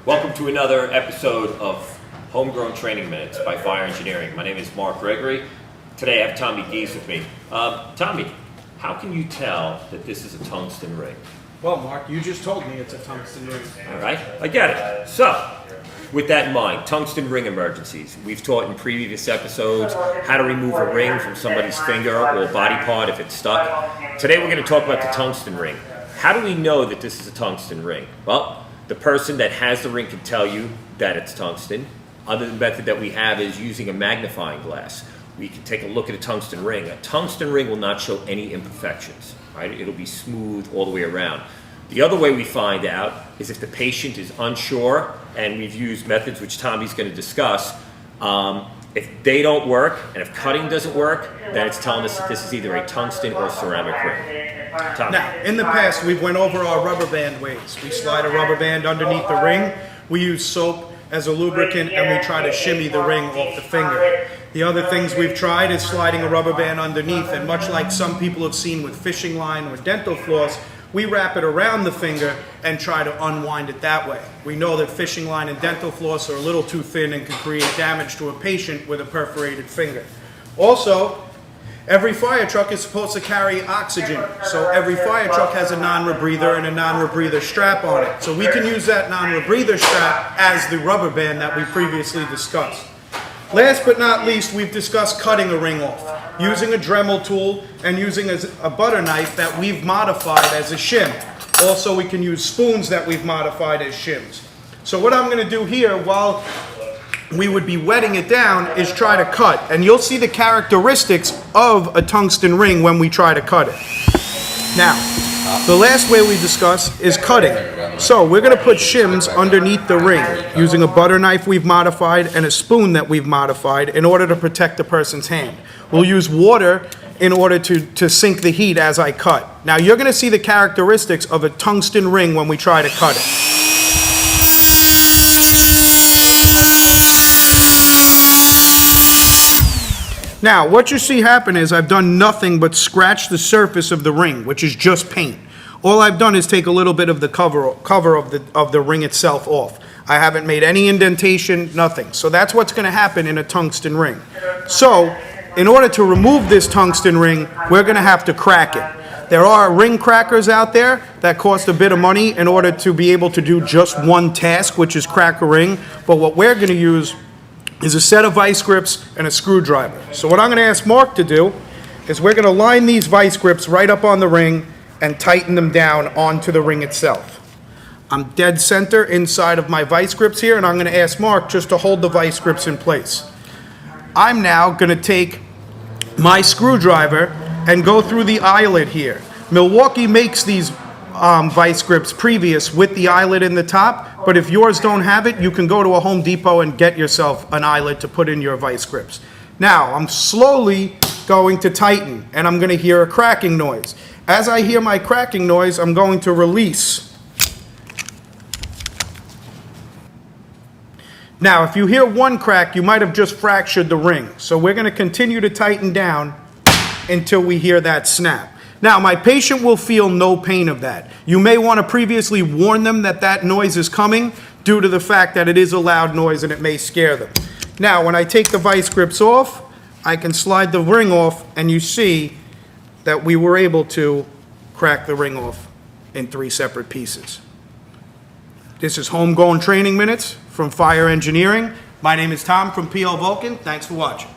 Welcome to another episode of Homegrown Training Minutes by Fire Engineering. My name is Mark Gregory. Today I have Tommy Gies with me. Tommy, how can you tell that this is a tungsten ring? Well, Mark, you just told me it's a tungsten ring. All right, I get it. So, with that in mind, tungsten ring emergencies. We've taught in previous episodes how to remove a ring from somebody's finger or body part if it's stuck. Today we're going to talk about the tungsten ring. How do we know that this is a tungsten ring? Well, the person that has the ring can tell you that it's tungsten. Other method that we have is using a magnifying glass. We can take a look at a tungsten ring. A tungsten ring will not show any imperfections, right? It'll be smooth all the way around. The other way we find out is if the patient is unsure, and we've used methods which Tommy's going to discuss. If they don't work, and if cutting doesn't work, then it's telling us that this is either a tungsten or ceramic ring. Tommy. Now, in the past, we've went over our rubber band ways. We slide a rubber band underneath the ring. We use soap as a lubricant, and we try to shimmy the ring off the finger. The other things we've tried is sliding a rubber band underneath, and much like some people have seen with fishing line or dental floss, we wrap it around the finger and try to unwind it that way. We know that fishing line and dental floss are a little too thin and can create damage to a patient with a perforated finger. Also, every fire truck is supposed to carry oxygen. So every fire truck has a non-rebreather and a non-rebreather strap on it. So we can use that non-rebreather strap as the rubber band that we previously discussed. Last but not least, we've discussed cutting a ring off, using a Dremel tool and using a butter knife that we've modified as a shim. Also, we can use spoons that we've modified as shims. So what I'm going to do here while we would be wetting it down is try to cut. And you'll see the characteristics of a tungsten ring when we try to cut it. Now, the last way we discuss is cutting. So we're going to put shims underneath the ring using a butter knife we've modified and a spoon that we've modified in order to protect the person's hand. We'll use water in order to sink the heat as I cut. Now you're going to see the characteristics of a tungsten ring when we try to cut it. Now, what you see happen is I've done nothing but scratch the surface of the ring, which is just paint. All I've done is take a little bit of the cover of the ring itself off. I haven't made any indentation, nothing. So that's what's going to happen in a tungsten ring. So, in order to remove this tungsten ring, we're going to have to crack it. There are ring crackers out there that cost a bit of money in order to be able to do just one task, which is crack a ring. But what we're going to use is a set of vice grips and a screwdriver. So what I'm going to ask Mark to do is we're going to line these vice grips right up on the ring and tighten them down onto the ring itself. I'm dead center inside of my vice grips here, and I'm going to ask Mark just to hold the vice grips in place. I'm now going to take my screwdriver and go through the eyelet here. Milwaukee makes these vice grips previous with the eyelet in the top, but if yours don't have it, you can go to a Home Depot and get yourself an eyelet to put in your vice grips. Now, I'm slowly going to tighten, and I'm going to hear a cracking noise. As I hear my cracking noise, I'm going to release. Now, if you hear one crack, you might have just fractured the ring. So we're going to continue to tighten down until we hear that snap. Now, my patient will feel no pain of that. You may want to previously warn them that that noise is coming due to the fact that it is a loud noise and it may scare them. Now, when I take the vice grips off, I can slide the ring off, and you see that we were able to crack the ring off in 3 separate pieces. This is Homegrown Training Minutes from Fire Engineering. My name is Tom from PL Vulcan. Thanks for watching.